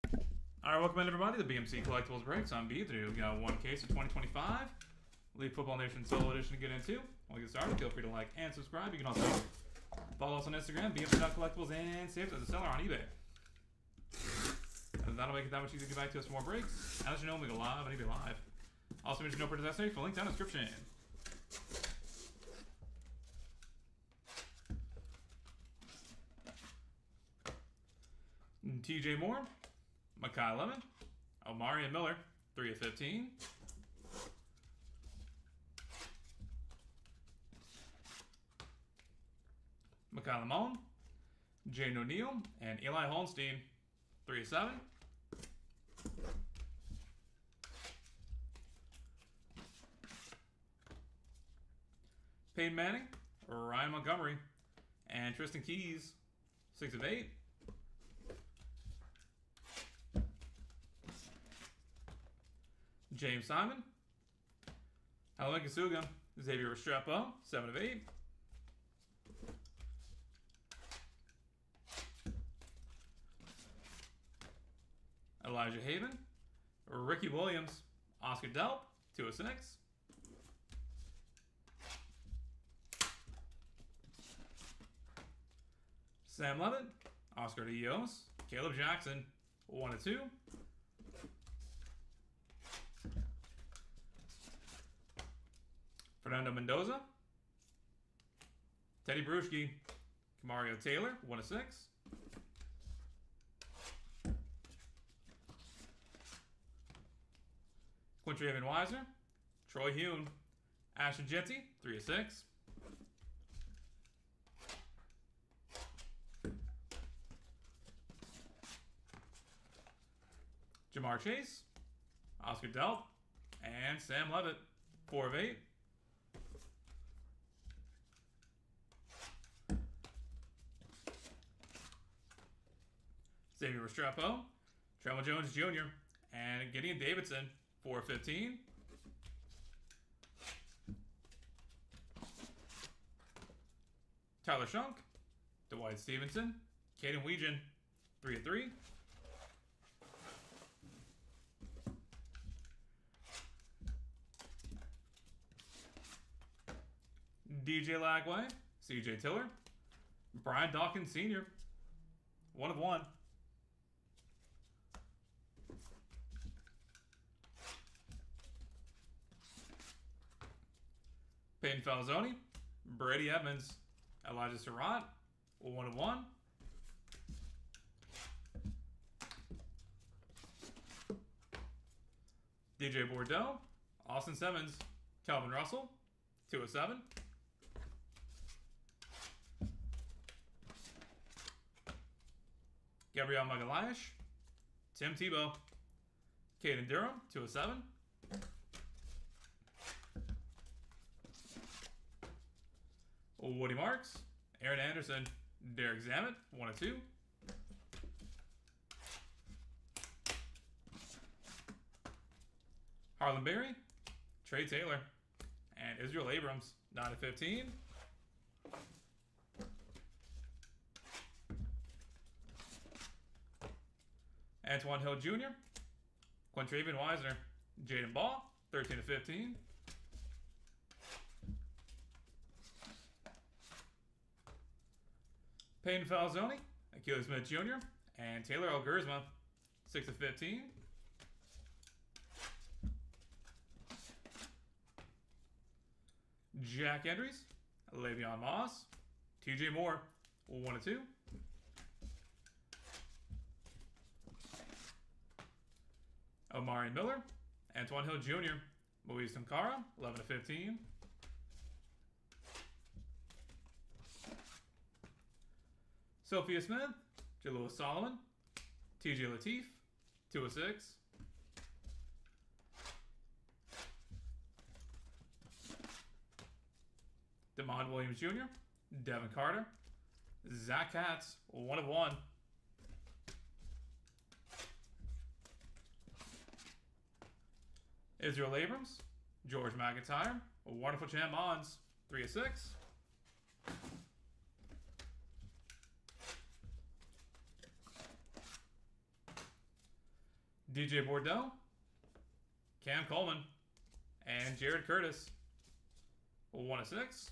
Alright, welcome in everybody to BMC Collectibles Breaks. I'm B. Today we got one case of 2025 League Football Nation Solo Edition to get into. When we get started, feel free to like and subscribe. You can also follow us on Instagram, BMC.collectibles, and save us as a seller on eBay. And that'll make it that much easier to get back to us for more breaks. As you know, we go live on eBay Live. Also mention no purchase necessary for link down in the description. TJ Moore, Makai Lemon, Omari and Miller, 3 of 15. Makai Lemon, Jane O'Neal, and Eli Holstein, 3 of 7. Peyton Manning, Ryan Montgomery, and Tristan Keys, 6 of 8. James Simon, Helen Kasuga, Xavier Restrepo, 7 of 8. Elijah Haven, Ricky Williams, Oscar Delp, 2 of 6. Sam Levitt, Oscar Dios, Caleb Jackson, 1 of 2. Fernando Mendoza, Teddy Bruschi, Kamario Taylor, 1 of 6. Quincy Evan Weiser, Troy Hune, Ashton Jetty, 3 of 6. Jamar Chase, Oscar Delp, and Sam Levitt, 4 of 8. Xavier Restrepo, Trevor Jones Jr., and Gideon Davidson, 4 of 15. Tyler Shunk, Dwight Stevenson, Caden Weegan, 3 of 3. DJ Lagway, CJ Tiller, Brian Dawkins Sr., 1 of 1. Peyton Falzoni, Brady Evans, Elijah Surratt, 1 of 1. DJ Bordeaux, Austin Simmons, Calvin Russell, 2 of 7. Gabriel Magalhaes, Tim Tebow, Caden Durham, 2 of 7. Woody Marks, Aaron Anderson, Derek Zammett, 1 of 2. Harlan Berry, Trey Taylor, and Israel Abrams, 9 of 15. Antoine Hill Jr., Quintravian Wisener, Jaden Ball, 13 of 15. Peyton Falzoni, Akila Smith Jr., and Taylor Elgersma, 6 of 15. Jack Endries, Le'Veon Moss, TJ Moore, 1 of 2. Omari Miller, Antoine Hill Jr., Moise Tunkara, 11 of 15. Sophia Smith, Jalil Solomon, TJ Latif, 2 of 6. Demond Williams Jr., Devin Carter, Zach Katz, 1 of 1. Israel Abrams, George McIntyre, Wonderful Champ Mons, 3 of 6. DJ Bordeaux, Cam Coleman, and Jared Curtis. 1 of 6.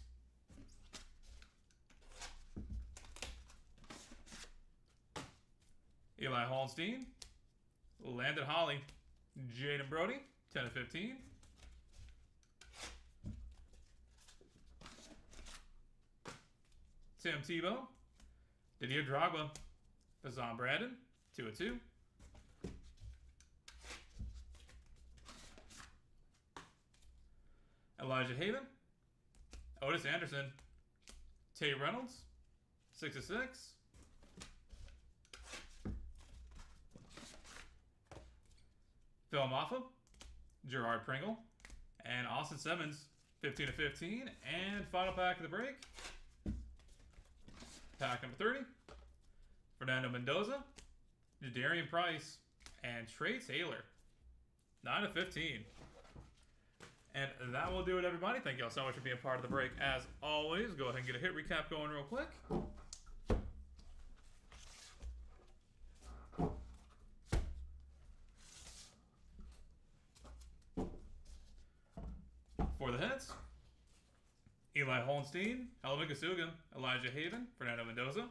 Eli Holstein, Landon Holly, Jaden Brody, 10 of 15. Tim Tebow, Didier Drogba, Fazan Brandon, 2 of 2. Elijah Haven, Otis Anderson, Tate Reynolds, 6 of 6. Phil Maffa, Gerard Pringle, and Austin Simmons, 15 of 15. And final pack of the break, pack number 30, Fernando Mendoza, Jadarian Price, and Trey Taylor, 9 of 15. And that will do it, everybody. Thank you all so much for being part of the break. As always, go ahead and get a hit recap going real quick. For the hits, Eli Holstein, Helvin Kasuga, Elijah Haven, Fernando Mendoza,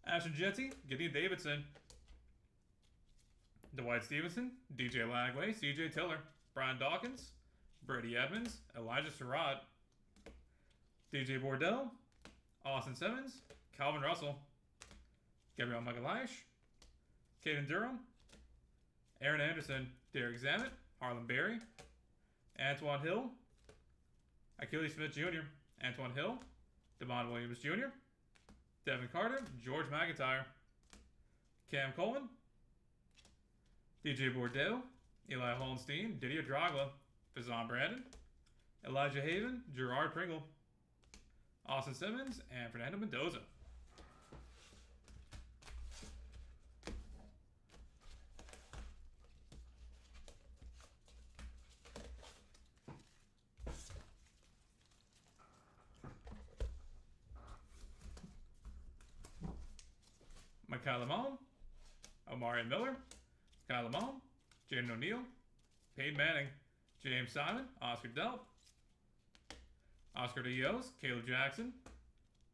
Ashton Jetty, Gideon Davidson, Dwight Stevenson, DJ Lagway, CJ Tiller, Brian Dawkins, Brady Edmonds, Elijah Surratt, DJ Bordeaux, Austin Simmons, Calvin Russell, Gabriel Magalhaes, Caden Durham, Aaron Anderson, Derek Zammit, Harlan Berry, Antoine Hill, Achilles Smith Jr., Antoine Hill, Devon Williams Jr., Devin Carter, George McIntyre, Cam Coleman, DJ Bordeaux, Eli Holstein, Didier Drogba, Fazan Brandon, Elijah Haven, Gerard Pringle, Austin Simmons, and Fernando Mendoza. Kyle Lamone, Omari Miller, Kyle Lamone, Jaden O'Neal, Peyton Manning, James Simon, Oscar Delp, Oscar Dios, Caleb Jackson,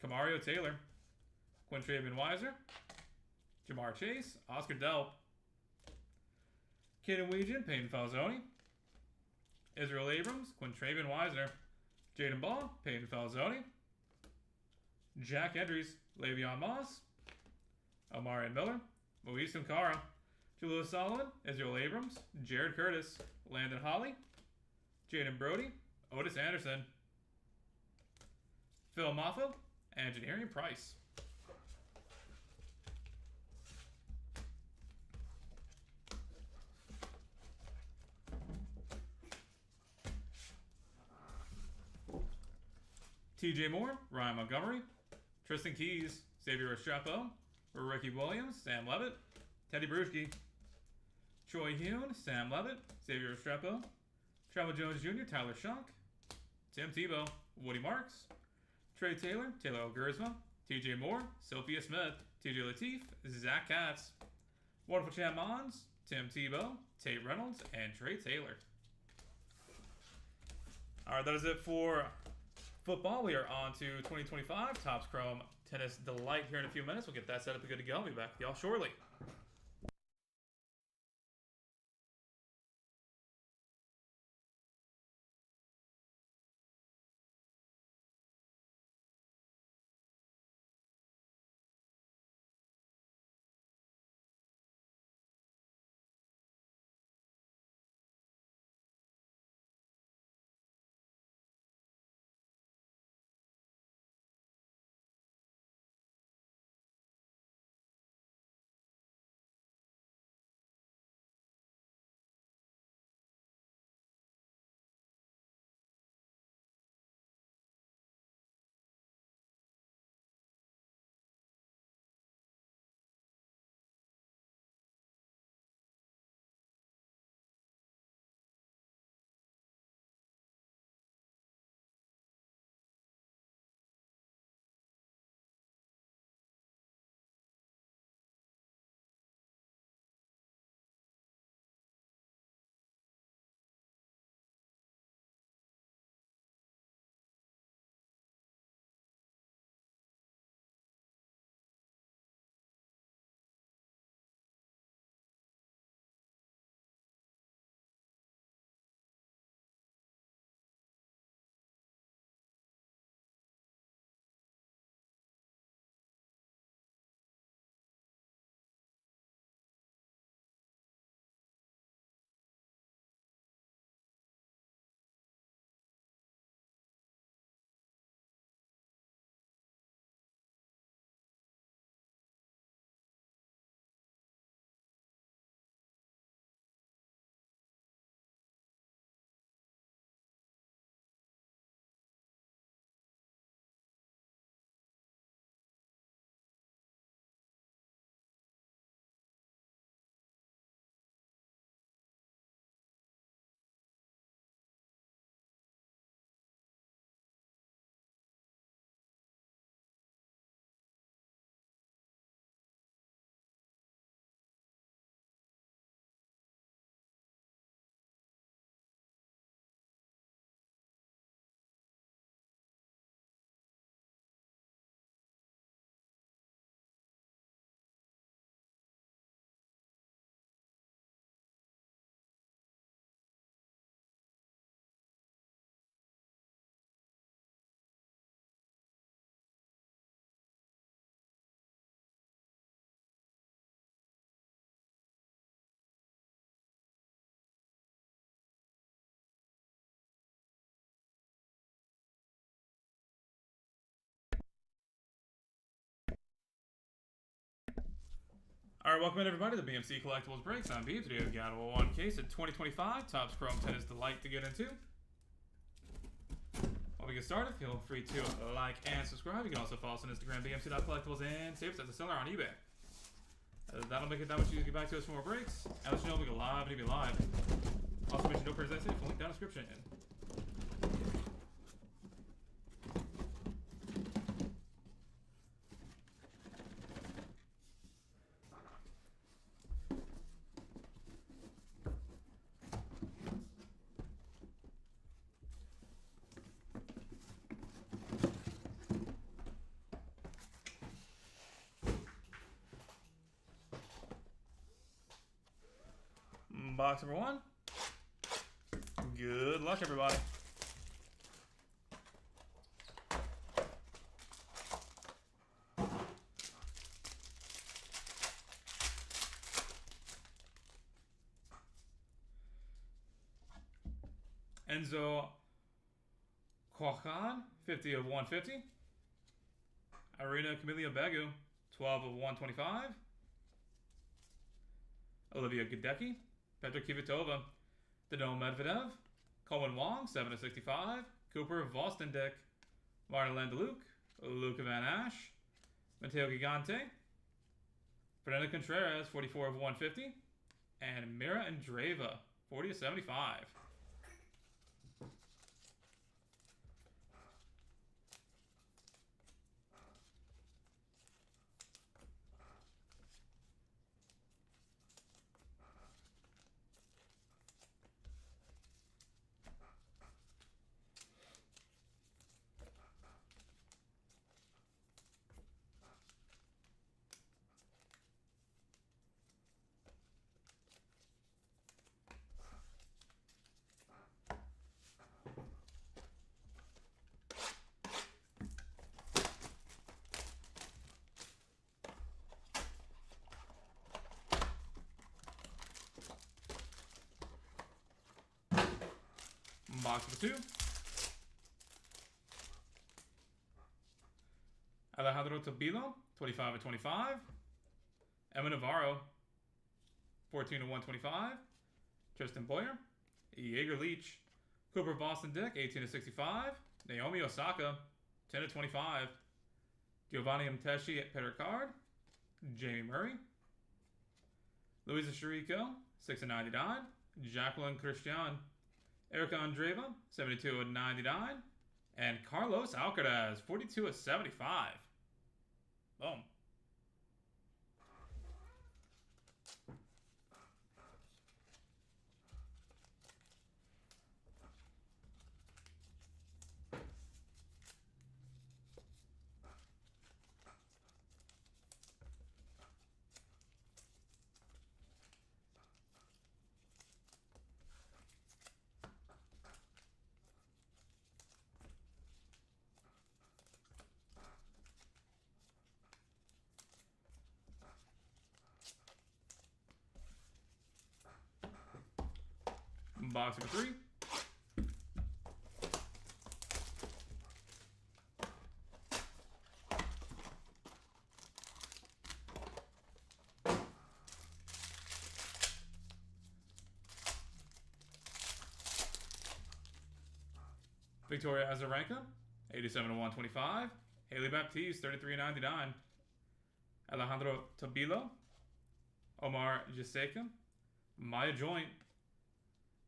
Kamario Taylor, Quintravian Weiser, Jamar Chase, Oscar Delp, Caden Weegan, Peyton Falzoni, Israel Abrams, Quintravian Weiser, Jaden Ball, Peyton Falzoni, Jack Edries, Le'Veon Moss, Omari Miller, Moise Nkara, Julius Solomon, Israel Abrams, Jared Curtis, Landon Holly, Jaden Brody, Otis Anderson, Phil Maffa, and Jadarian Price. TJ Moore, Ryan Montgomery, Tristan Keys, Xavier Restrepo, Ricky Williams, Sam Levitt, Teddy Bruschi, Troy Hune, Sam Levitt, Xavier Restrepo, Trevor Jones Jr., Tyler Shunk, Tim Tebow, Woody Marks, Trey Taylor, Taylor Ogursma, TJ Moore, Sophia Smith, TJ Lateef, Zach Katz, Wonderful Champ Mons, Tim Tebow, Tate Reynolds, and Trey Taylor. Alright, that is it for football. We are on to 2025 Topps Chrome Tennis Delight here in a few minutes. We'll get that set up and good to go. I'll be back with y'all shortly. Alright, welcome in everybody to the BMC Collectibles Breaks. I'm B. Today we've got a 1 case at 2025. Topps Chrome 10 is the light to get into. While we get started, feel free to like and subscribe. You can also follow us on Instagram, bmc.collectibles, and save us as a seller on eBay. That'll make it that much easier to get back to us for more breaks. And let you know we go live and be live. Also mention no purchase, link down in the description. Box number 1. Good luck, everybody. Enzo Quacan, 50 of 150. Irina Camelia Begu, 12 of 125. Olivia Gadecki, Petra Kvitova, Dino Medvedev, Coleman Wong, 7 of 65. Cooper Vostendek, Martin Landeluc, Luca Van Ash, Matteo Gigante, Fernanda Contreras, 44 of 150. And Mira Andreeva, 40 of 75. Box number 2. Alejandro Tabilo, 25 of 25. Emma Navarro, 14 of 125. Tristan Boyer, Jaeger Leach, Cooper Vostendek, 18 of 65. Naomi Osaka, 10 of 25. Giovanni Mteshi at Pericard. Jamie Murray. Luisa Chirico, 6 of 99. Jacqueline Christian, Erica Andreeva, 72 of 99. And Carlos Alcaraz, 42 of 75. Boom. Box number 3. Victoria Azarenka, 87 of 125. Haley Baptiste, 33 of 99. Alejandro Tabilo, Omar Jaseka, Maya Joint,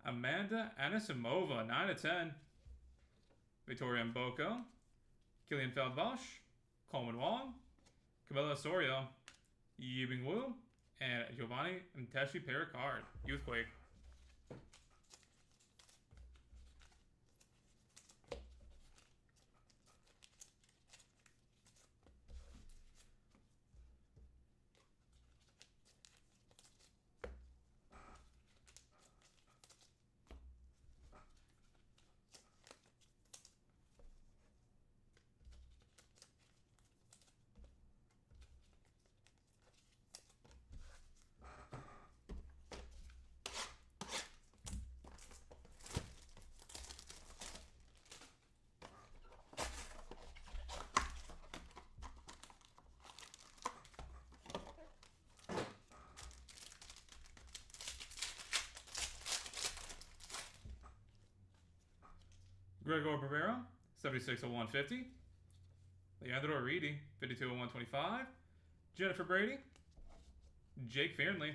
Amanda Anisimova, 9 of 10. Victoria Mboko, Killian Feldbosch, Coleman Wong, Camila Osorio, Yibing Wu, and Giovanni Mteshi Pericard, Youthquake. Gregor Barrera, 76 of 150. Leandro Reedy, 52 of 125. Jennifer Brady. Jake Fearnley.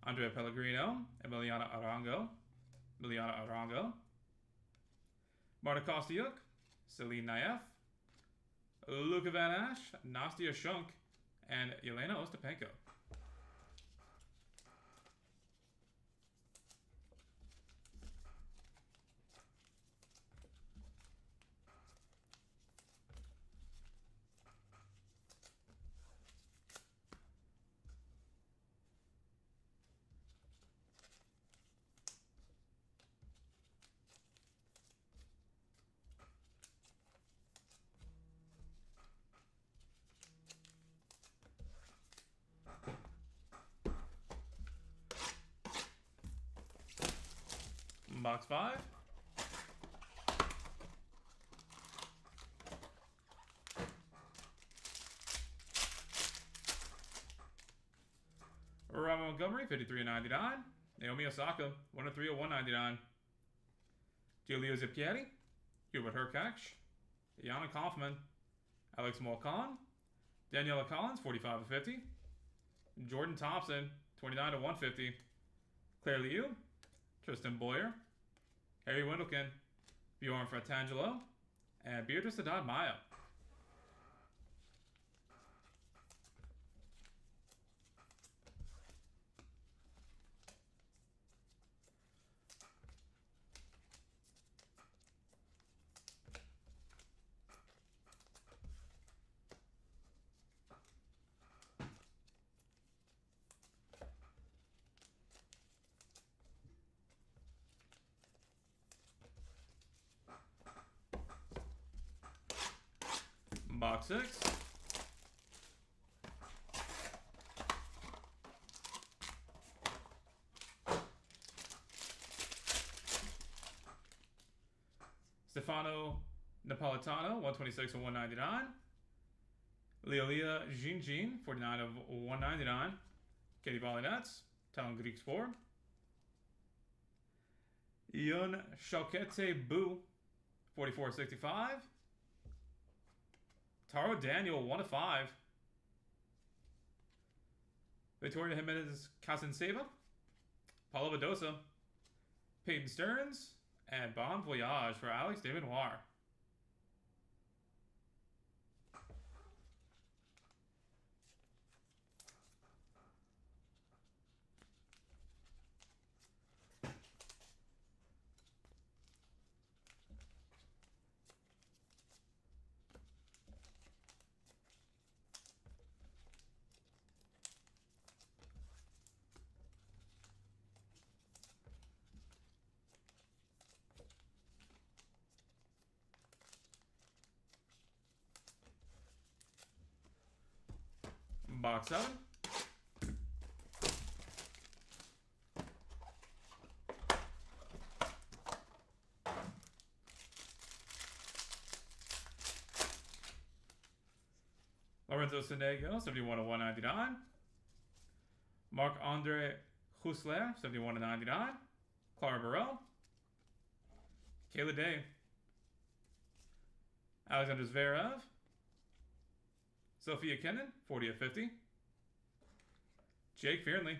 Andrea Pellegrino. Emiliana Arango. Marta Kostyuk. Celine Naef. Luka Van Ash. Nastia Shunk. And Yelena Ostapenko. Box 5. Robin Montgomery, 53 of 99. Naomi Osaka, 1 of 3 of 199. Giulio Zippieri. Hubert Hurkacz. Yana Kaufman. Alex Molcan. Daniela Collins, 45 of 50. Jordan Thompson, 29 of 150. Claire Liu. Tristan Boyer. Harry Wendlekin, Bjorn Fratangelo, and Beatrice Haddad Maya. Box 6. Stefano Napolitano, 126 of 199. Leolia Jinjin, 49 of 199. Katie Bollinets, Talon Greek Sport. Yun Shalkete Bu, 44.65. Taro Daniel, 1 of 5. Victoria Jimenez Casanseva. Paula Badosa. Peyton Stearns. And Bon Voyage for Alex Desmenoir. Box 7. Lorenzo Sonego, 71 of 199. Marc-Andre Hussler, 71 of 99. Clara Burrell. Kayla Day. Alexander Zverev. Sophia Kenin, 40 of 50. Jake Fearnley.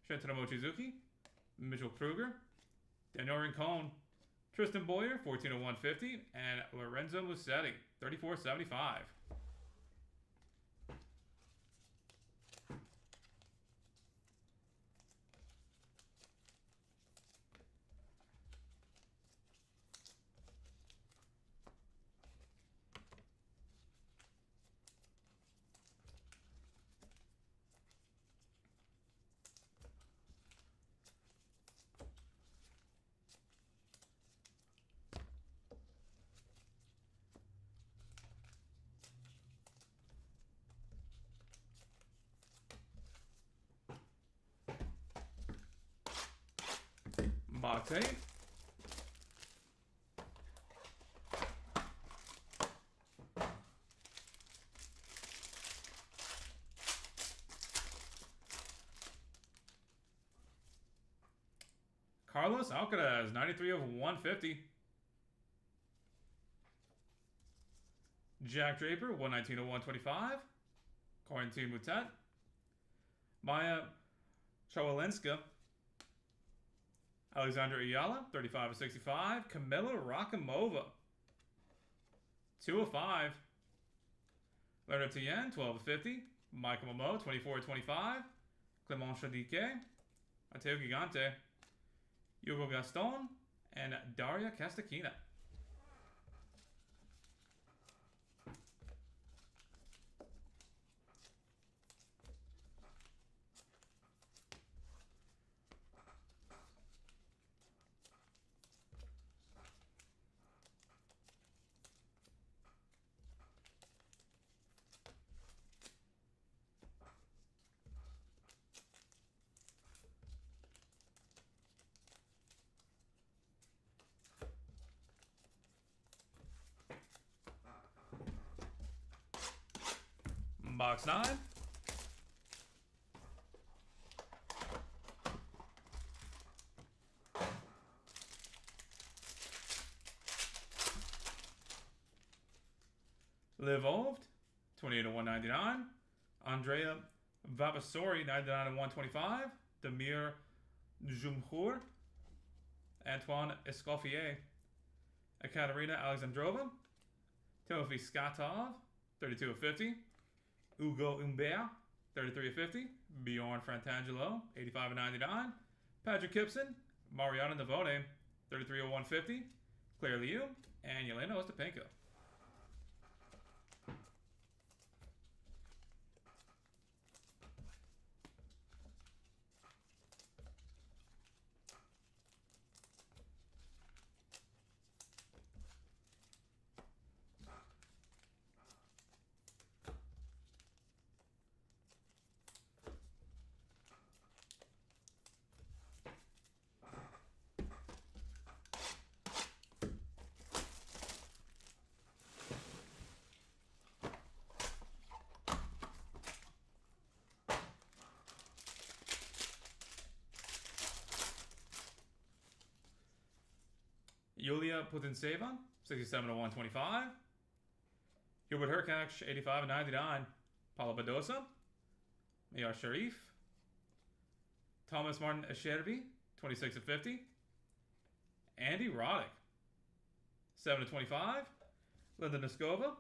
Shintaro Mochizuki. Mitchell Kruger. Daniel Rincon. Tristan Boyer, 14 of 150. And Lorenzo Musetti, 34.75. Box 8. Carlos Alcaraz, 93 of 150. Jack Draper, 119 to 125. Quarantine Mutet. Maya Chawalenska. Alexandra Ayala, 35 to 65. Camilla Rakimova, 2 of 5. Leonard Tien, 12 of 50. Michael Momo, 24 of 25. Clement Chadike. Mateo Gigante. Hugo Gaston. And Daria Castakina. Box 9. Livolved, 28 to 199. Andrea Vavasori, 99 to 125. Damir Jumhur. Antoine Escoffier. Ekaterina Alexandrova. Timothy Skatov, 32 of 50. Ugo Umbea, 33 of 50. Bjorn Frantangelo, 85 of 99. Patrick Kipson. Mariana Navone, 33 of 150. Claire Liu. And Yelena Ostapenko. Yulia Putintseva, 67 to 125. Hubert Hurkacz, 85 of 99. Paula Badosa. Miyar Sharif. Thomas Martin Eschervi, 26 of 50. Andy Roddick, 7 to 25. Linda Noskova.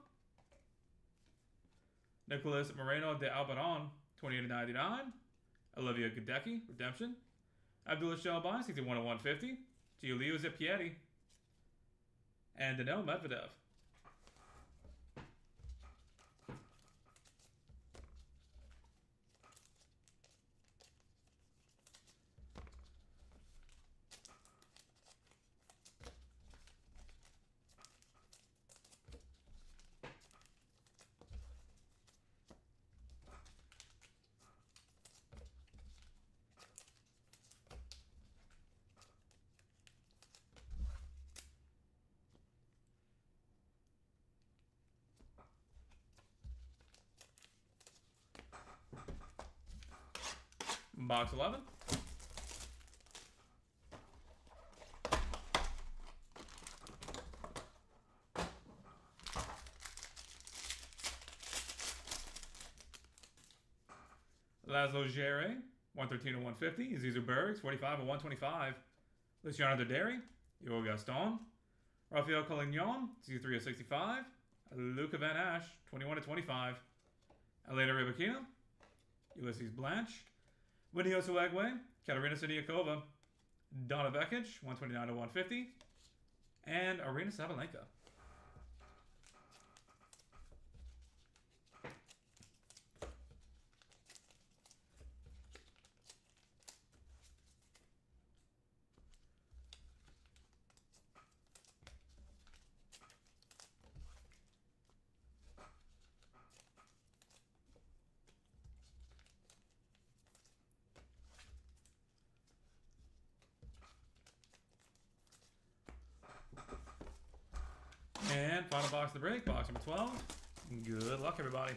Nicholas Moreno de Albaron, 28 to 99. Olivia Gadecki, Redemption. Abdullah Shelby, 61 to 150. Giulio Zipietti. And Danil Medvedev. Box 11. Laszlo Gere, 113 to 150. Zizu Bergs, 45 to 125. Luciano Doderi, Hugo Gaston. Rafael Collignon, Z3 of 65. Luca Van Ash, 21 to 25. Elena Rybakina, Ulysses Blanche. Winnie Osuegwe, Katerina Sidiakova. Donna Vekic, 129 to 150. And Arina Sabalenka. And final box of the break, box number 12. Good luck, everybody.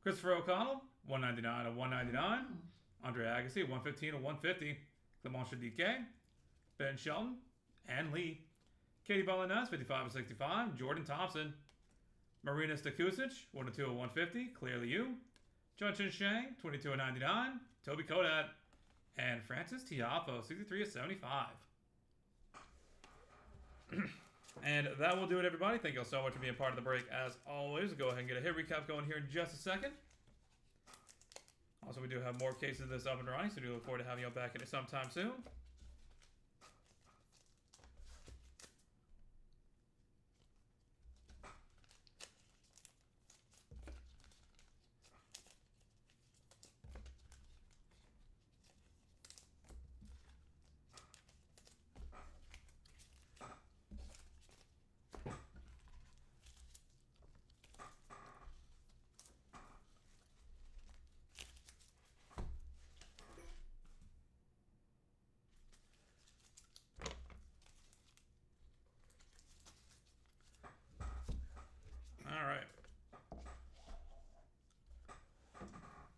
Christopher O'Connell, 199 of 199. Andre Agassi, 115 of 150. Clement Chadike, Ben Shelton, and Lee. Katie Bolanez, 55 of 65. Jordan Thompson. Marina Stakusic, 102 of 150. Clearly you. Chun-Chin Shang, 22 of 99. Toby Kodat. And Francis Tiafoe, 63 of 75. And that will do it, everybody. Thank you all so much for being part of the break. As always, go ahead and get a hit recap going here in just a second. Also, we do have more cases of this up and running, so we do look forward to having you all back in it sometime soon.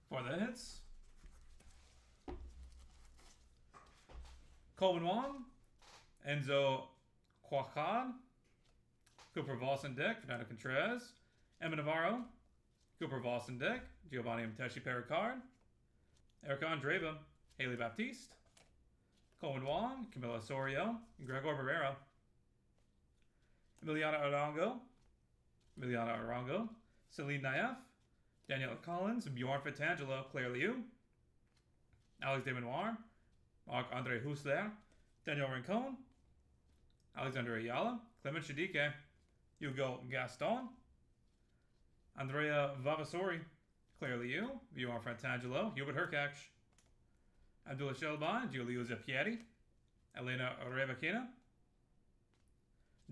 For the hits, Coleman Wong, Enzo Quacan, Cooper Volson Dick, Fernando Contreras, Emma Navarro, Cooper Volson Dick, Giovanni Mteshi Pericard, Eric Andreva, Haley Baptiste, Coleman Wong, Camila Osorio, Gregor Barrera, Emiliano Arango, Celine Naef, Danielle Collins, Bjorn Fitangelo, Claire Liu, Alex Desmenoir, Marc-Andre Hussler, Daniel Rincon, Alexander Ayala, Clement Chadike, Hugo Gaston, Andrea Vavasori, Claire Liu, Bjorn Fitangelo, Hubert Herkach, Abdullah Shelban, Giulio Zappieri, Elena Revakina,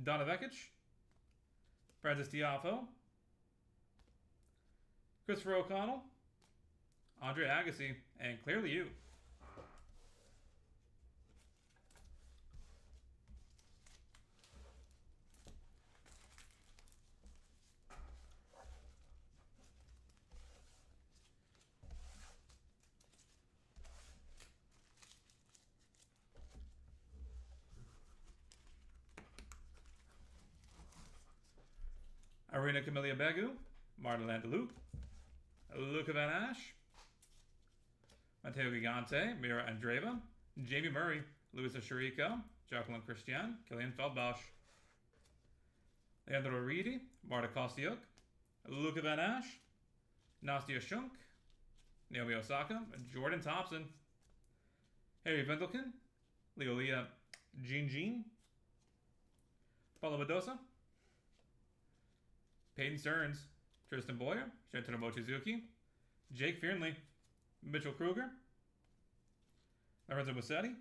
Donna Vekic, Francis Tiafoe, Christopher O'Connell, Andre Agassi, and clearly you. Irina Camilla Begu, Martin Landaluc, Luca Van Ash, Matteo Gigante, Mira Andreeva, Jamie Murray, Luisa Sharico, Jacqueline Christian, Killian Feldbausch, Leandro Reedy, Marta Kostiuk, Luca Van Ash, Nastia Shunk, Naomi Osaka, Jordan Thompson, Harry Vendelken, Leolia Jean, Paulo Mendoza, Peyton Stearns, Tristan Boyer, Shantano Mochizuki, Jake Fearnley, Mitchell Kruger, Lorenzo Musetti,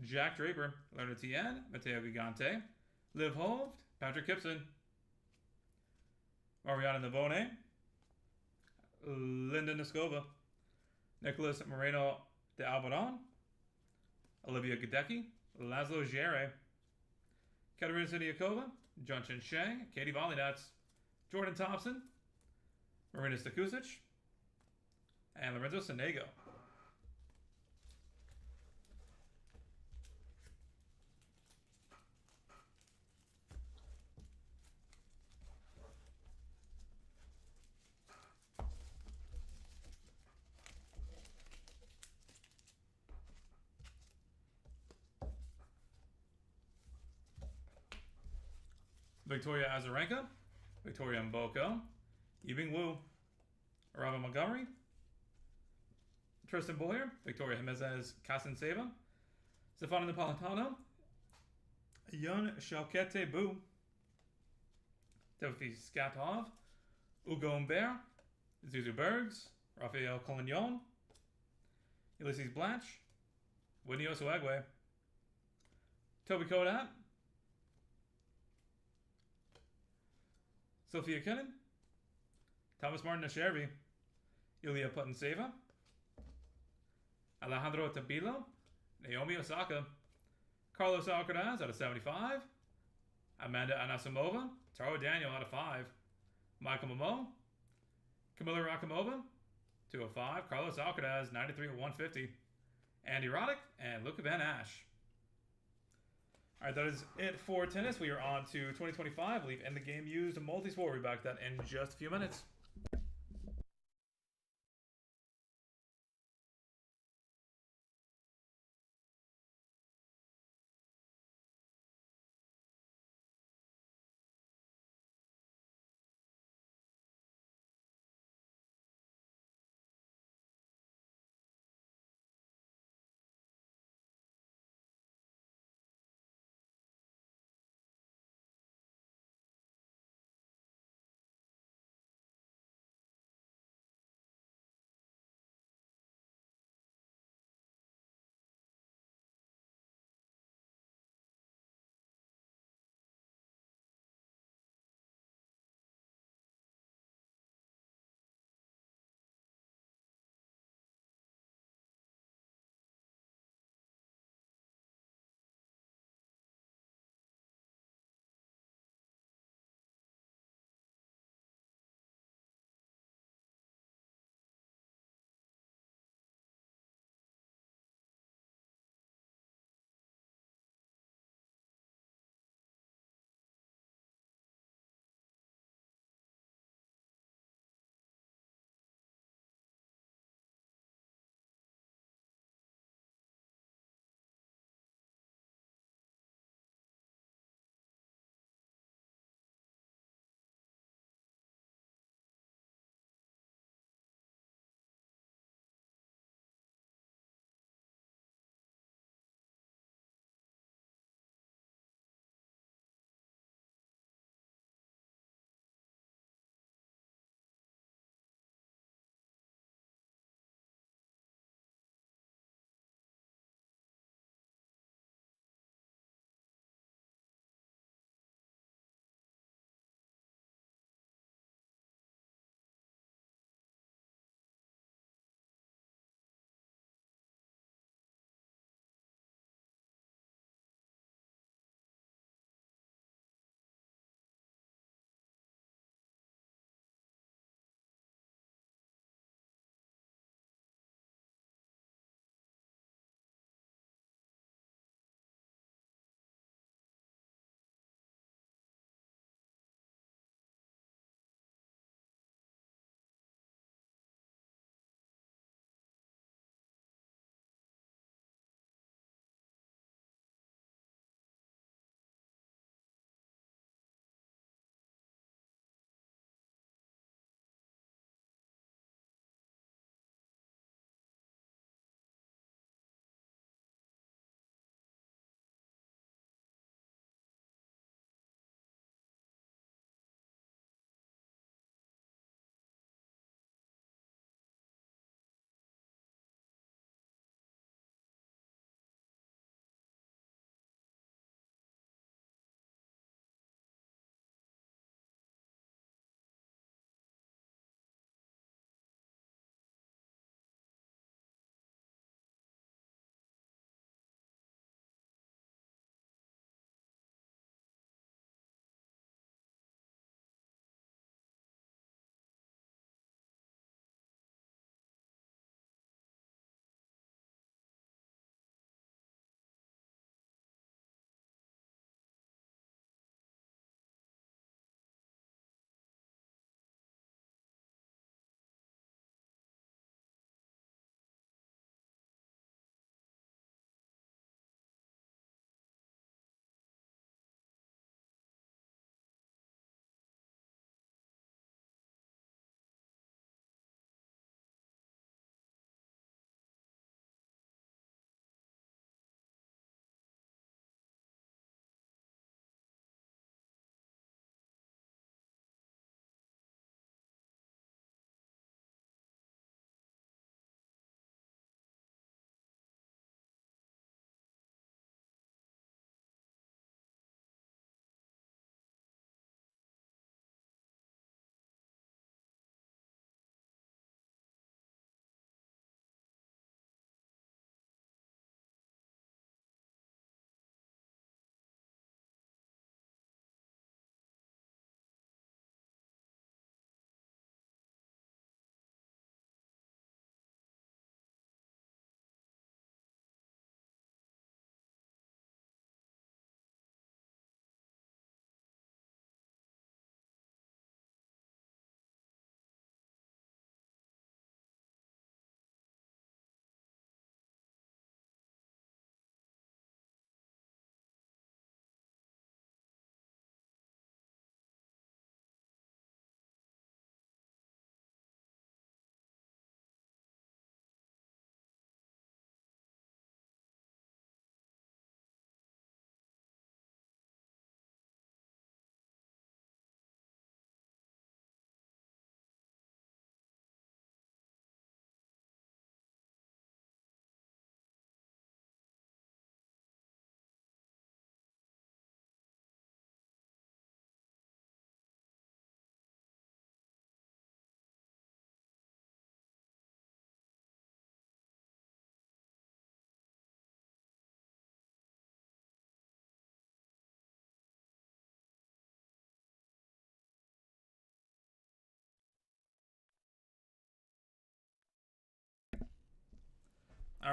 Jack Draper, Leonard Tien, Matteo Gigante, Liv Hoved, Patrick Kipson, Mariana Navone, Linda Niskova, Nicholas Moreno de Albaron, Olivia Gadecki, Laszlo Gere, Katerina Siniakova, Chun-Chin Shang, Katie Vollinats, Jordan Thompson, Marina Stakusic, and Lorenzo Sonego. Victoria Azarenka, Victoria Mboko, Yibing Wu, Robin Montgomery, Tristan Boyer, Victoria Jimenez Casanseva, Stefano Napolitano, Yun Shalkete Bu, Timothy Skatov, Ugo Humbert, Zuzu Bergs, Rafael Collignon, Ulysses Blanche, Whitney Osuegwe, Toby Kodat, Sophia Kennan, Thomas Martin Ashervi, Ilya Putenseva, Alejandro Tabilo, Naomi Osaka, Carlos Alcaraz out of 75, Amanda Anasimova, Taro Daniel out of 5, Michael Momo, Camila Rakimova, 205. Carlos Alcaraz, 93 of 150. Andy Roddick and Luca Van Ash. All right, that is it for tennis. We are on to 2025. We've end the game used multi-sport. We'll be back to that in just a few minutes.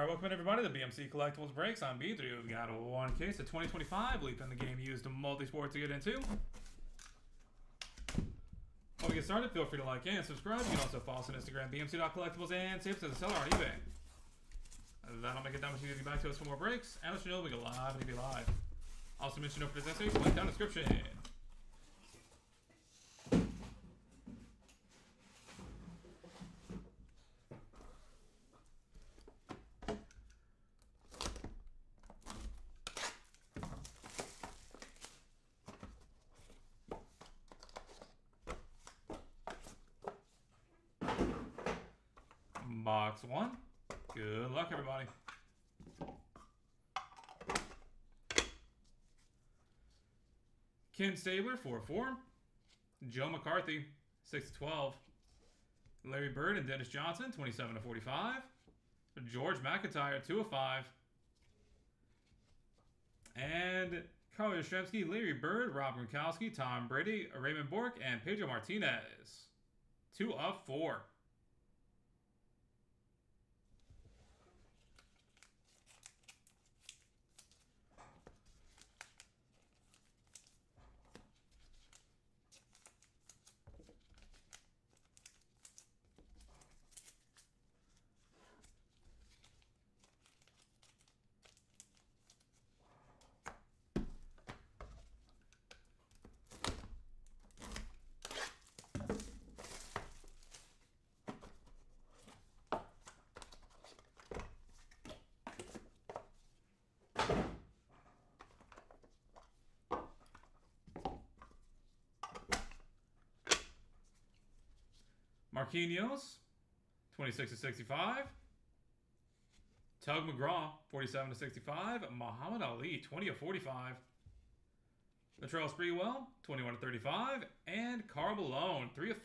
Alright, welcome in everybody to BMC Collectibles Breaks. I'm B3. We've got one case of 2025. Leap in the game used multi-sport to get into. Before we get started, feel free to like and subscribe. You can also follow us on Instagram, bmc.collectibles, and save us as a seller on eBay. That'll make it that much easier to get back to us for more breaks. And let you know we go live and be live. Also mention no presents, link down in the description. Box 1. Good luck, everybody. Ken Stabler, 4-4. Joe McCarthy, 6-12. Larry Bird and Dennis Johnson, 27-45. George McIntyre, 2-5. And Carl Yastrzemski, Larry Bird, Rob Gronkowski, Tom Brady, Raymond Bork, and Pedro Martinez, 2-4. Marquinhos, 26-65. Tug McGraw, 47-65. Muhammad Ali, 20-45. Latrell Sprewell, 21-35. And Carl Malone, 3-5.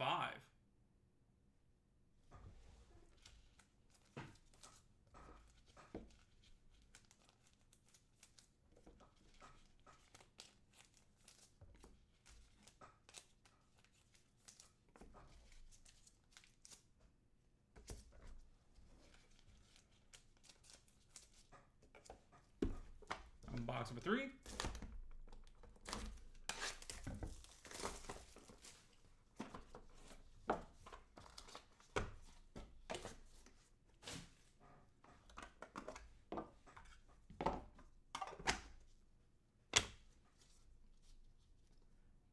Box number 3.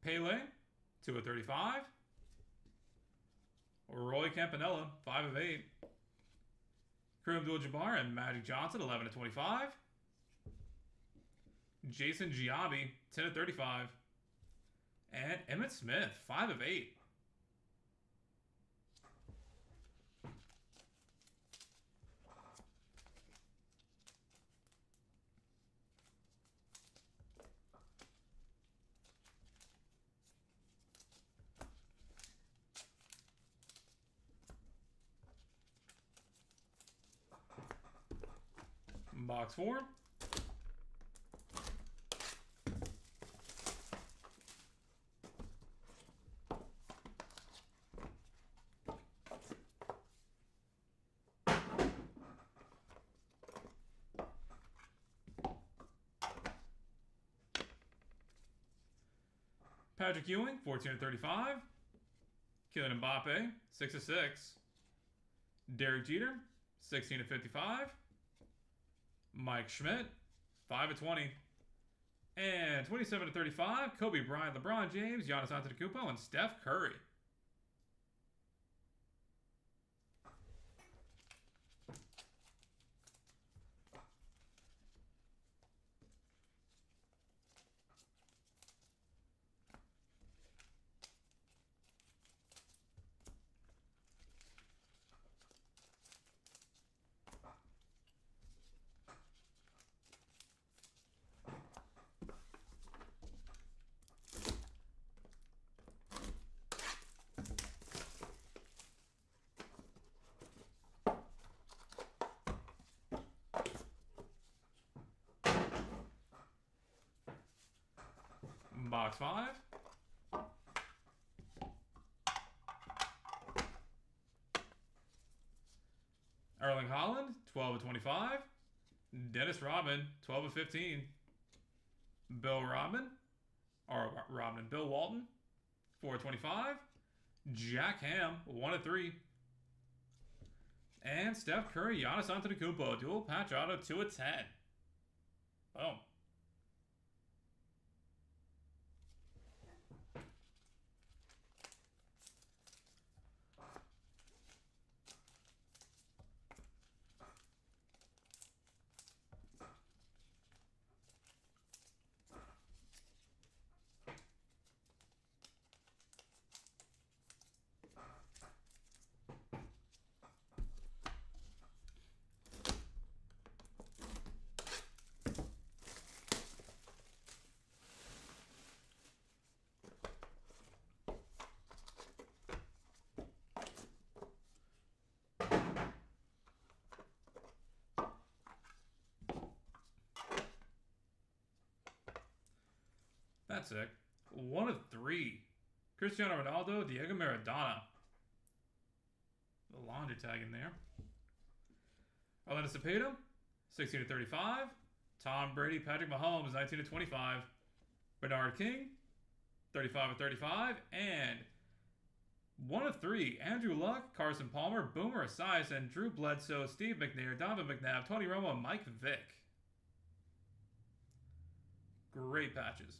Pele, 2-35. Roy Campanella, 5-8. Kareem Abdul-Jabbar and Magic Johnson, 11-25. Jason Giambi, 10-35. And Emmitt Smith, 5-8. Box 4. Patrick Ewing, 14-35. Kylian Mbappe, 6-6. Derek Jeter, 16-55. Mike Schmidt, 5-20. And 27-35, Kobe Bryant, LeBron James, Giannis Antetokounmpo, and Steph Curry. Box 5. Erling Haaland, 12/25. Dennis Rodman, 12/15. Bill Rodman, or Rodman, Bill Walton, 4/25. Jack Ham, 1/3. And Steph Curry, Giannis Antetokounmpo, dual patch auto, 2/10. Boom. That's sick. 1/3. Cristiano Ronaldo, Diego Maradona. The laundry tag in there. Orlando Cepeda, 16/35. Tom Brady, Patrick Mahomes, 19/25. Bernard King, 35/35. And 1/3. Andrew Luck, Carson Palmer, Boomer Esiason, Drew Bledsoe, Steve McNair, Donovan McNabb, Tony Romo, and Mike Vick. Great patches.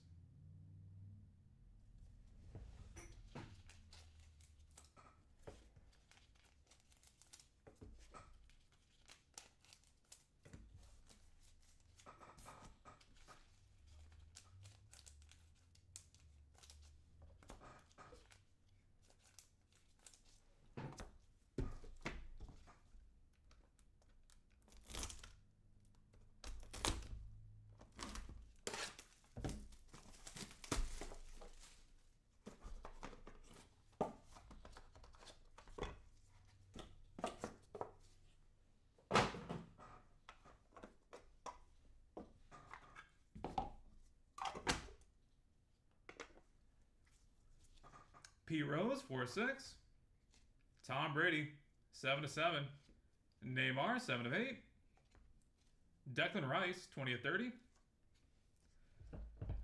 Pete Rose, 4/6. Tom Brady, 7/7. Neymar, 7/8. Declan Rice, 20/30.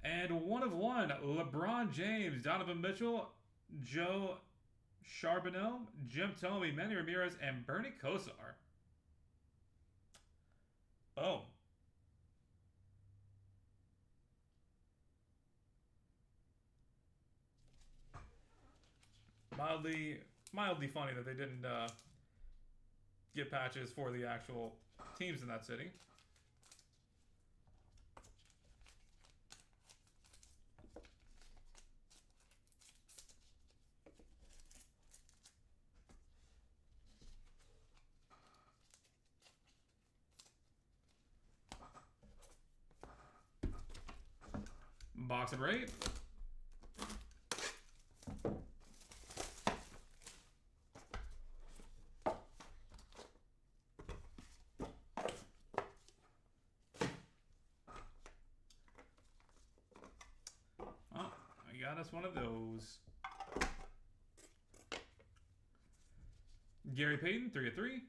And 1/1. LeBron James, Donovan Mitchell, Joe Charbonneau, Jim Thome, Manny Ramirez, and Bernie Kosar. Oh. Mildly funny that they didn't get patches for the actual teams in that city. Box of 8. Got us one of those. Gary Payton, 3/3.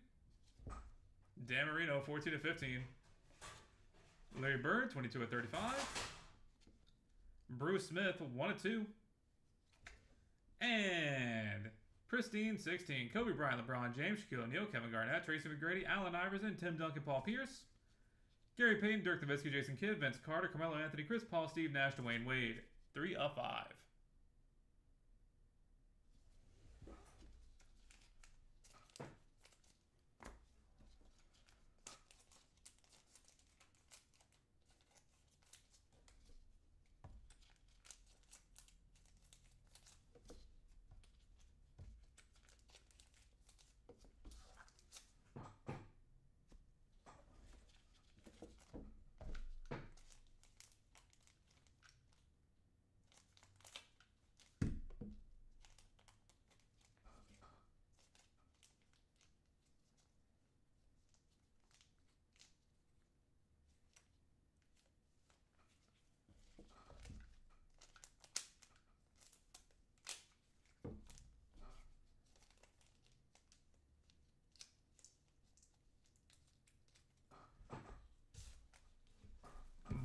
Dan Marino, 14/15. Larry Bird, 22/35. Bruce Smith, 1/2. And Pristine, 16. Kobe Bryant, LeBron James, Shaquille O'Neal, Kevin Garnett, Tracy McGrady, Allen Iverson, Tim Duncan, Paul Pierce. Gary Payton, Dirk Nowitzki, Jason Kidd, Vince Carter, Carmelo Anthony, Chris Paul, Steve Nash, Dwayne Wade. 3/5.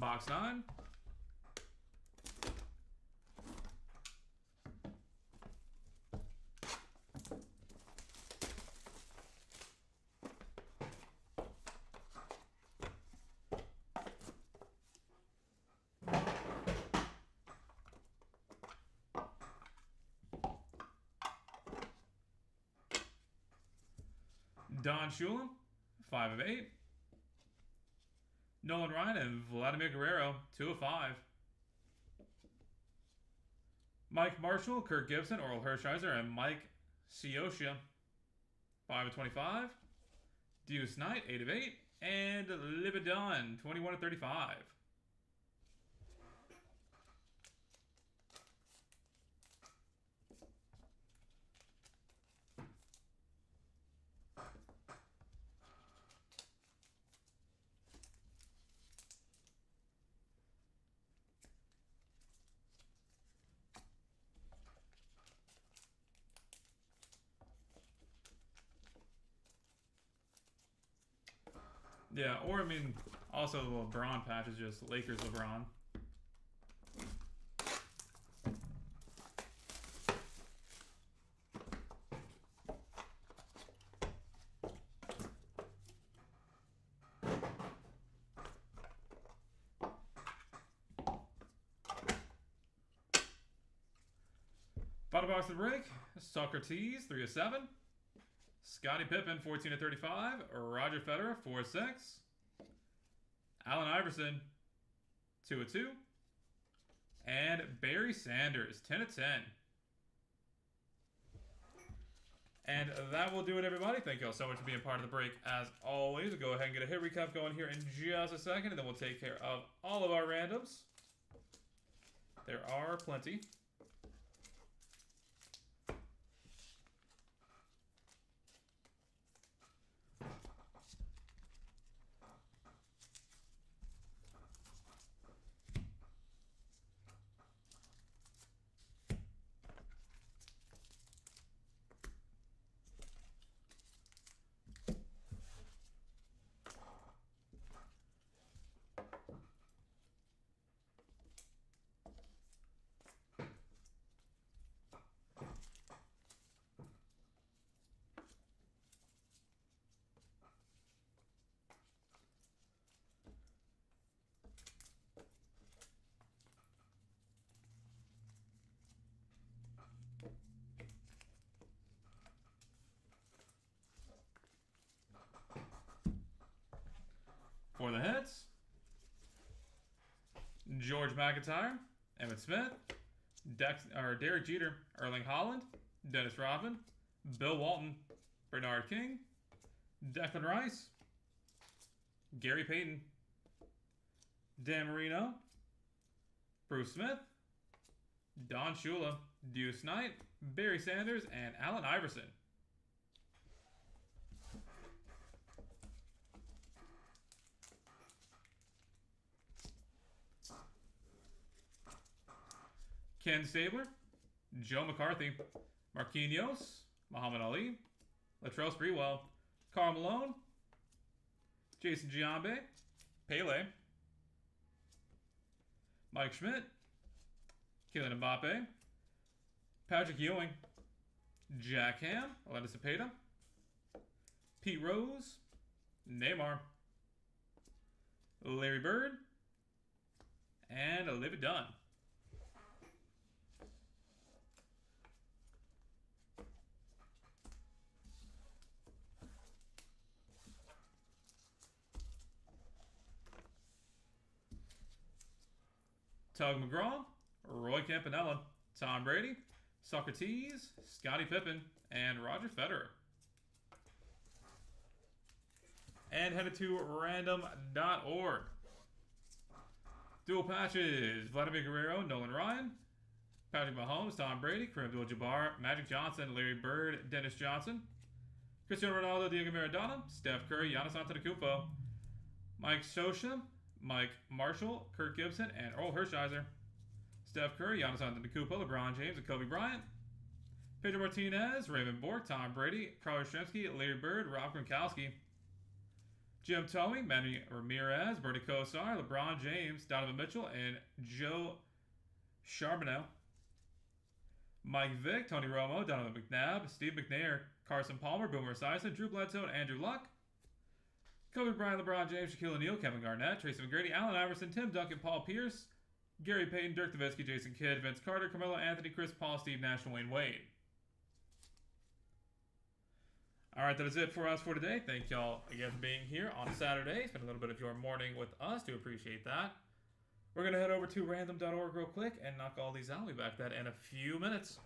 Box 9. Don Shula, 5 of 8. Nolan Ryan and Vladimir Guerrero, 2 of 5. Mike Marshall, Kirk Gibson, Oral Hershiser, and Mike Siosia, 5 of 25. Deuce Knight, 8 of 8. And Libidon, 21 of 35. Yeah, or I mean, also the LeBron patch is just Lakers LeBron. Bottom box of the break, Socrates, 3 of 7. Scottie Pippen, 14 of 35. Roger Federer, 4 of 6. Allen Iverson, 2 of 2. And Barry Sanders, 10 of 10. And that will do it, everybody. Thank you all so much for being part of the break. As always, we'll go ahead and get a hit recap going here in just a second, and then we'll take care of all of our randoms. There are plenty. For the hits, George McIntyre, Emmitt Smith, Derek Jeter, Erling Haaland, Dennis Rodman, Bill Walton, Bernard King, Declan Rice, Gary Payton, Dan Marino, Bruce Smith, Don Shula, Deuce Knight, Barry Sanders, and Allen Iverson. Ken Stabler, Joe McCarthy, Marquinhos, Muhammad Ali, Latrell Sprewell, Karl Malone, Jason Giambi, Pele, Mike Schmidt, Kylian Mbappe, Patrick Ewing, Jack Ham, Atlanta Cepeda, Pete Rose, Neymar, Larry Bird, and Olivia Dunn. Tug McGraw, Roy Campanella, Tom Brady, Socrates, Scottie Pippen, and Roger Federer. And headed to random.org. Dual patches, Vladimir Guerrero, Nolan Ryan, Patrick Mahomes, Tom Brady, Kareem Abdul-Jabbar, Magic Johnson, Larry Bird, Dennis Johnson, Cristiano Ronaldo, Diego Maradona, Steph Curry, Giannis Antetokounmpo, Mike Scioscia, Mike Marshall, Kirk Gibson, and Oral Hershiser. Steph Curry, Giannis Antetokounmpo, LeBron James, and Kobe Bryant. Pedro Martinez, Raymond Bork, Tom Brady, Carl Yastrzemski, Larry Bird, Rob Gronkowski. Jim Tomey, Manny Ramirez, Bernie Kosar, LeBron James, Donovan Mitchell, and Joe Charbonneau. Mike Vick, Tony Romo, Donovan McNabb, Steve McNair, Carson Palmer, Boomer Esiason, Drew Bledsoe, and Andrew Luck. Kobe Bryant, LeBron James, Shaquille O'Neal, Kevin Garnett, Tracy McGrady, Allen Iverson, Tim Duncan, Paul Pierce, Gary Payton, Dirk Nowitzki, Jason Kidd, Vince Carter, Carmelo Anthony, Chris Paul, Steve Nash, and Wayne Wade. Alright, that is it for us for today. Thank y'all again for being here on Saturday. Spend a little bit of your morning with us. Do appreciate that. We're going to head over to random.org real quick and knock all these out. We'll be back to that in a few minutes.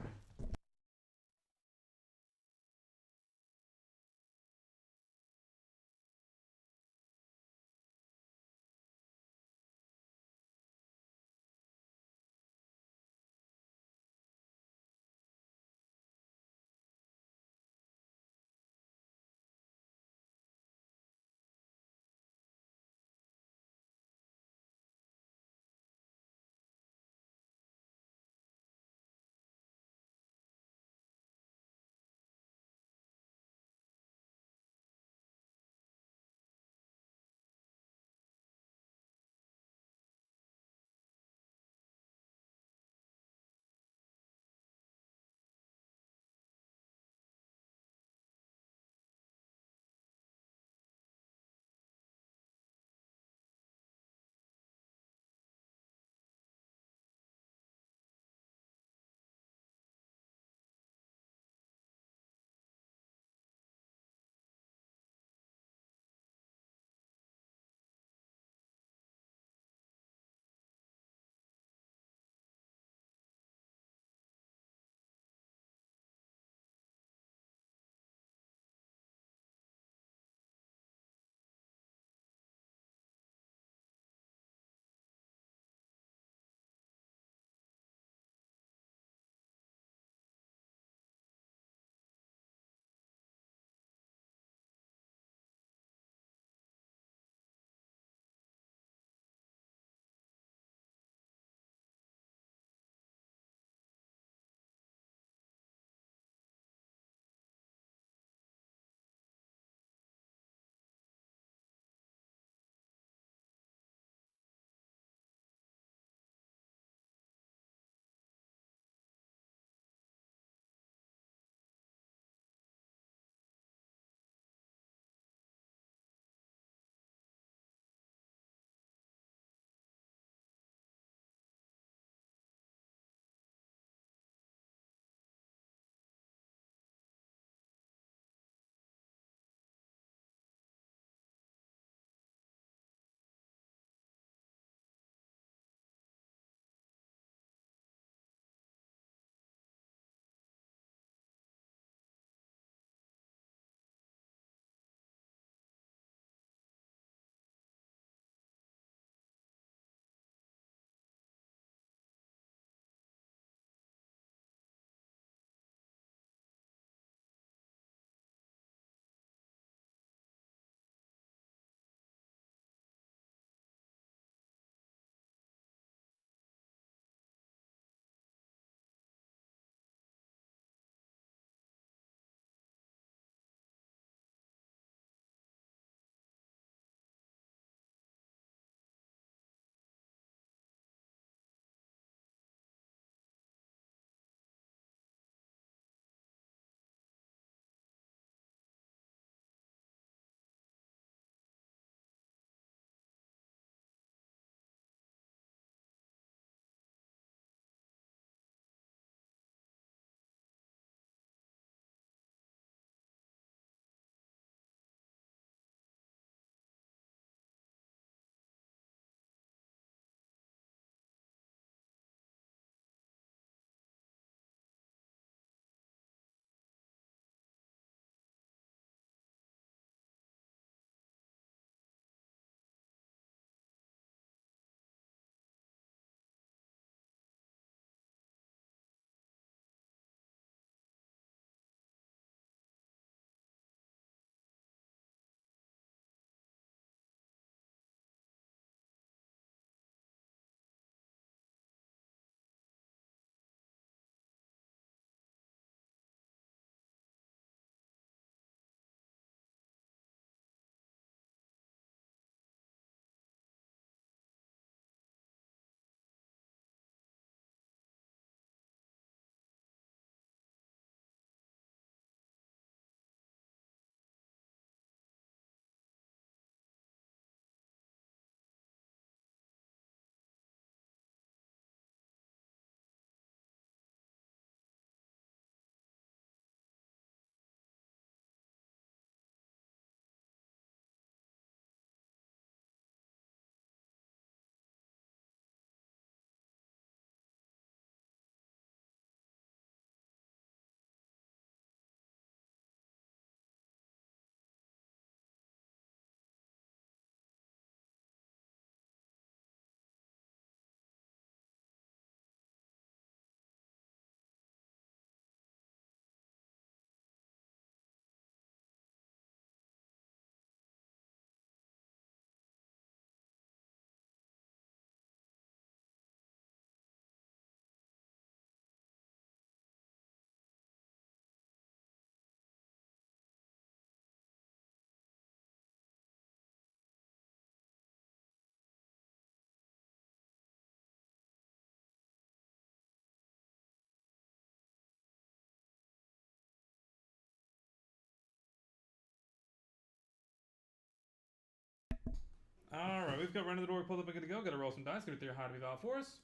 Alright, we've got running the door, pulled up and good to go. Gotta roll some dice, get it through high to be valid for us.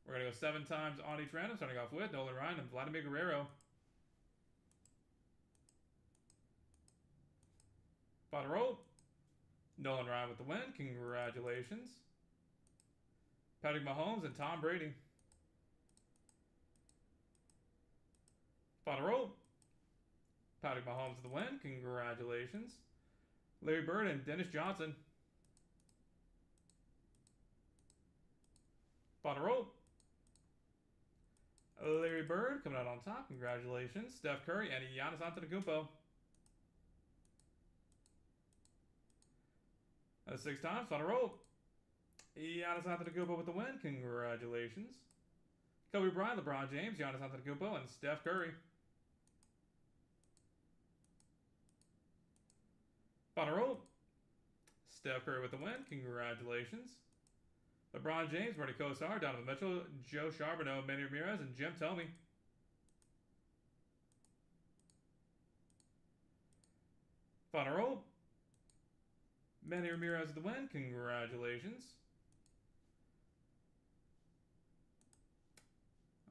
We're gonna go 7 times on each random, starting off with Nolan Ryan and Vladimir Guerrero. Final roll. Nolan Ryan with the win. Congratulations. Patrick Mahomes and Tom Brady. Final roll. Patrick Mahomes with the win. Congratulations. Larry Bird and Dennis Johnson. Final roll. Larry Bird coming out on top. Congratulations. Steph Curry and Giannis Antetokounmpo. 6 times. Final roll. Giannis Antetokounmpo with the win. Congratulations. Kobe Bryant, LeBron James, Giannis Antetokounmpo, and Steph Curry. Final roll. Steph Curry with the win. Congratulations. LeBron James, Marty Kosar, Donovan Mitchell, Joe Charbonneau, Manny Ramirez, and Jim Tomey. Final roll. Manny Ramirez with the win. Congratulations.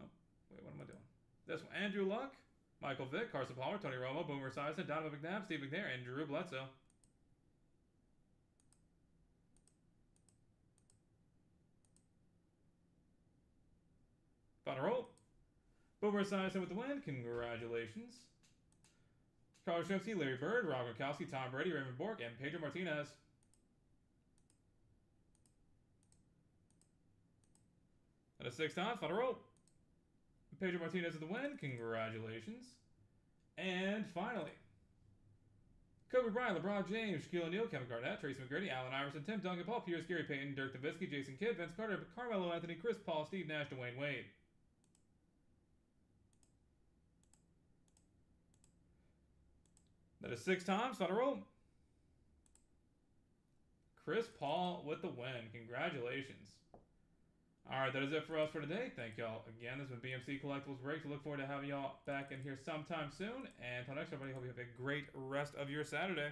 Oh, wait, what am I doing? This one. Andrew Luck, Michael Vick, Carson Palmer, Tony Romo, Boomer Esiason, Donovan McNabb, Steve McNair, and Drew Bledsoe. Final roll. Boomer Esiason with the win. Congratulations. Carlos Shemsky, Larry Bird, Rob Gronkowski, Tom Brady, Raymond Bork, and Pedro Martinez. That is 6 times. Final roll. Pedro Martinez with the win. Congratulations. And finally, Kobe Bryant, LeBron James, Shaquille O'Neal, Kevin Garnett, Tracy McGrady, Allen Iverson, Tim Duncan, Paul Pierce, Gary Payton, Dirk Nowitzki, Jason Kidd, Vince Carter, Carmelo Anthony, Chris Paul, Steve Nash, Dwayne Wade. That is 6 times. Final roll. Chris Paul with the win. Congratulations. Alright, that is it for us for today. Thank y'all again. This has been BMC Collectibles Breaks. We look forward to having y'all back in here sometime soon. And until next, everybody, hope you have a great rest of your Saturday.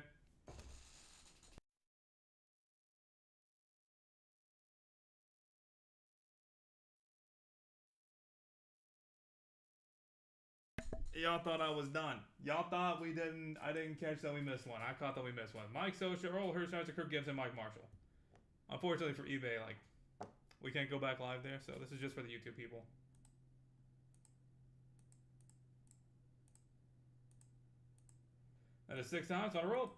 Y'all thought I was done. Y'all thought I didn't catch that we missed one. I caught that we missed one. Mike Socha, Earl Hirschheiser, Kirk Gibbs, and Mike Marshall. Unfortunately for eBay, we can't go back live there, so this is just for the YouTube people. That is 6 times on a roll.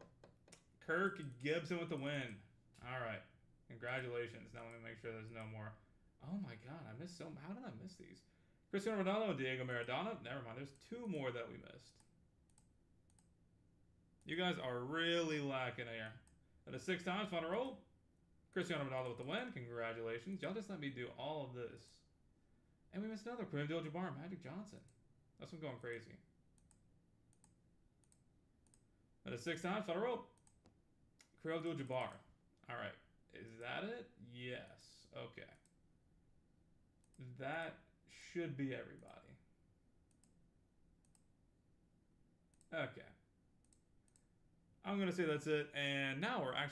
Kirk Gibson with the win. Alright. Congratulations. Now let me make sure there's no more. Oh my god, I missed so. How did I miss these? Cristiano Ronaldo and Diego Maradona. Never mind, there's 2 more that we missed. You guys are really lacking here. That is 6 times. Final roll. Cristiano Ronaldo with the win. Congratulations. Y'all just let me do all of this. And we missed another. Kareem Abdul-Jabbar, Magic Johnson. That's what's going crazy. That is 6 times. Final roll. Kareem Abdul-Jabbar. Alright. Is that it? Yes. Okay. That should be everybody. Okay. I'm going to say that's it. And now we're actually